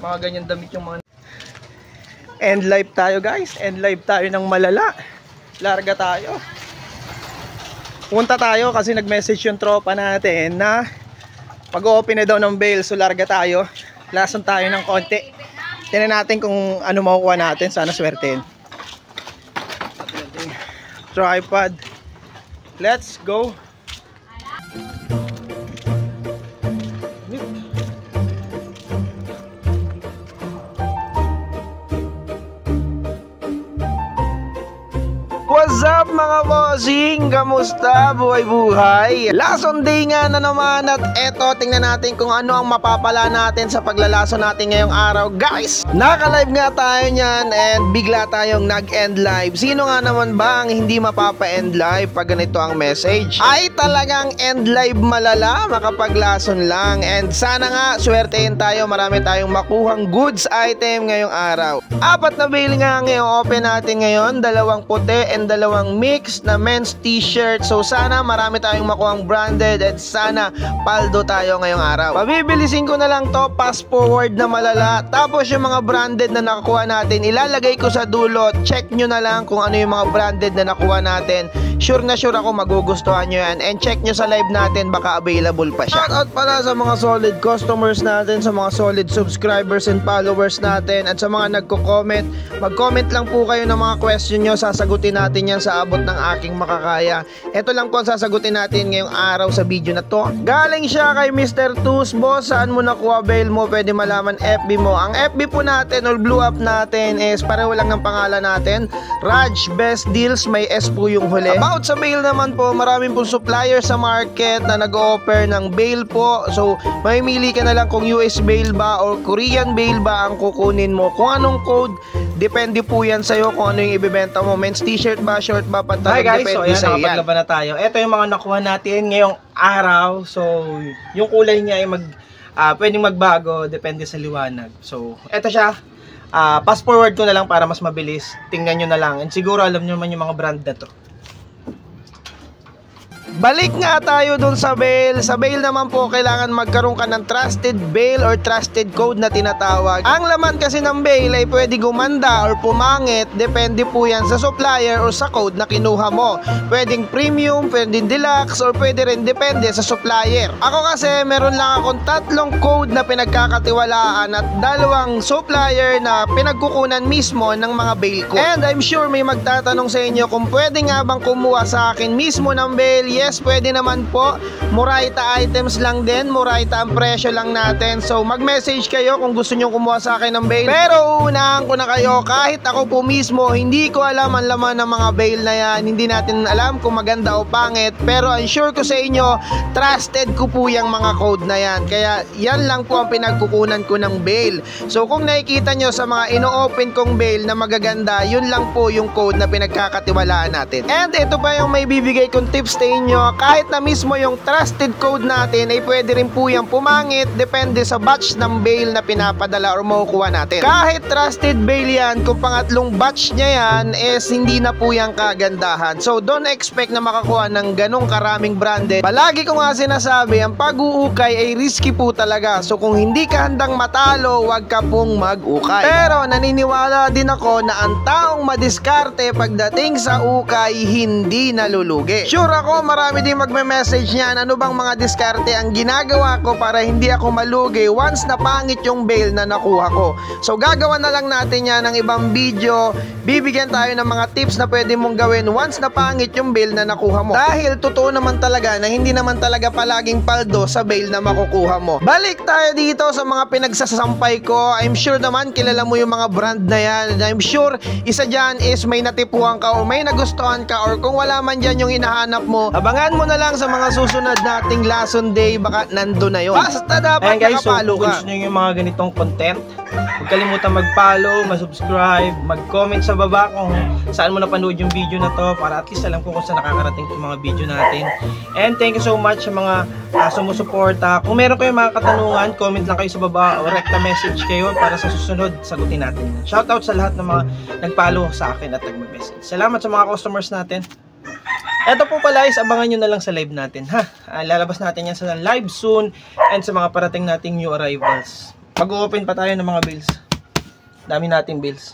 Mga ganyan damit yung mga... End live tayo guys. End live tayo ng malala. Larga tayo. Punta tayo kasi nag-message yung tropa natin na pag-open na daw ng bail. So larga tayo. Lason tayo ng konti. Tingnan natin kung ano makukuha natin. Sana swertein. Tripod. Let's go. What's up mga bossing? Kamusta? Buhay-buhay? Lason day nga na naman at eto, tingnan natin kung ano ang mapapala natin sa paglalason natin ngayong araw. Guys, naka-live nga tayo nyan and bigla tayong nag-end live. Sino nga naman ba ang hindi mapapa-end live pag ganito ang message? Ay talagang end live malala, makapaglason lang. And sana nga, swertein tayo, marami tayong makuhang goods item ngayong araw. 4 na bail nga ngayong open natin ngayon, 2 puti and 2 mix na men's t-shirt. So sana marami tayong makuhang branded at sana paldo tayo ngayong araw. Pabibilisin ko na lang to, fast forward na malala. Tapos yung mga branded na nakuha natin, ilalagay ko sa dulo. Check nyo na lang kung ano yung mga branded na nakuha natin. Sure na sure ako magugustuhan nyo yan. And check nyo sa live natin, baka available pa siya. Shoutout pala sa mga solid customers natin, sa mga solid subscribers and followers natin, at sa mga nagko-comment. Mag-comment lang po kayo ng mga question nyo, sasagutin natin yan sa abot ng aking makakaya. Ito lang po ang sasagutin natin ngayong araw sa video na to. Galing siya kay Mr. Tus. Boss, saan mo nakuha bail mo? Pwede malaman FB mo. Ang FB po natin or blue up natin is pareho lang ng pangalan natin, Raj Best Deals. May S po yung huli. About sa bail naman po, maraming po supplier sa market na nag-offer ng bail po. So mamimili ka na lang kung US bail ba or Korean bail ba ang kukunin mo. Kung anong code, depende po yan sa'yo kung ano yung ibibenta mo. Men's t-shirt ba, short ba, pantalon. Hi guys, so ayan, nakapaglaban na tayo. Ito yung mga nakuha natin ngayong araw. So yung kulay niya ay pwedeng magbago, depende sa liwanag. So ito siya. Fast forward ko na lang para mas mabilis. Tingnan nyo na lang. And siguro alam nyo man yung mga brand na to. Balik nga tayo dun sa bail. Sa bail naman po, kailangan magkaroon ka ng trusted bail or trusted code na tinatawag. Ang laman kasi ng bail ay pwede gumanda or pumangit. Depende po yan sa supplier or sa code na kinuha mo. Pwedeng premium, pwedeng deluxe, or pwede rin depende sa supplier. Ako kasi meron lang akong 3 code na pinagkakatiwalaan at 2 supplier na pinagkukunan mismo ng mga bail ko. And I'm sure may magtatanong sa inyo kung pwede nga bang kumuha sa akin mismo ng bail. Yes, pwede naman po. Murayta items lang din. Murayta ang presyo lang natin. So mag-message kayo kung gusto nyo kumuha sa akin ng bail. Pero uunahan ko na kayo, kahit ako po mismo hindi ko alam ang laman ng mga bail na yan. Hindi natin alam kung maganda o pangit. Pero I'm sure ko sa inyo, trusted ko po yung mga code na yan. Kaya yan lang po ang pinagkukunan ko ng bail. So kung nakikita nyo sa mga ino-open kong bail na magaganda, yun lang po yung code na pinagkakatiwalaan natin. And ito pa yung may bibigay kong tips sa inyo. Kahit na mismo yung trusted code natin ay pwede rin po yung pumangit, depende sa batch ng bail na pinapadala or makukuha natin. Kahit trusted bail yan, kung pangatlong batch niya yan is hindi na po yung kagandahan. So don't expect na makakuha ng ganong karaming branded. Palagi ko nga sinasabi, ang pag-uukay ay risky po talaga. So kung hindi ka handang matalo, wag ka pong mag-ukay. Pero naniniwala din ako na ang taong madiskarte pagdating sa ukay hindi nalulugi. Sure ako marami din magme-message niyan, ano bang mga diskarte ang ginagawa ko para hindi ako malugi once na pangit yung bail na nakuha ko. So gagawa na lang natin yan ng ibang video. Bibigyan tayo ng mga tips na pwede mong gawin once na pangit yung bail na nakuha mo. Dahil totoo naman talaga na hindi naman talaga palaging paldo sa bail na makukuha mo. Balik tayo dito sa mga pinagsasampay ko. I'm sure naman kilala mo yung mga brand na yan. I'm sure isa dyan is may natipuhan ka o may nagustuhan ka, or kung wala man dyan yung hinahanap mo, abangan mo na lang sa mga susunod nating Lason Day, baka nando na yun. Basta dapat nakapalo ka. So kung gusto nyo yung mga ganitong content, huwag kalimutan mag-follow, mag-subscribe, mag-comment sa baba kung saan mo napanood yung video na to, para at least alam ko kung saan nakakarating yung mga video natin. And thank you so much sa mga sumusuporta. Kung meron kayong mga katanungan, comment lang kayo sa baba o rekta message kayo para sa susunod sagutin natin. Shoutout sa lahat ng mga nag-follow sa akin at nag-message. Salamat sa mga customers natin. Eto po pala is abangan nyo na lang sa live natin ha. Lalabas natin yan sa live soon and sa mga parating nating new arrivals. Mag-open pa tayo ng mga bills. Dami nating bills.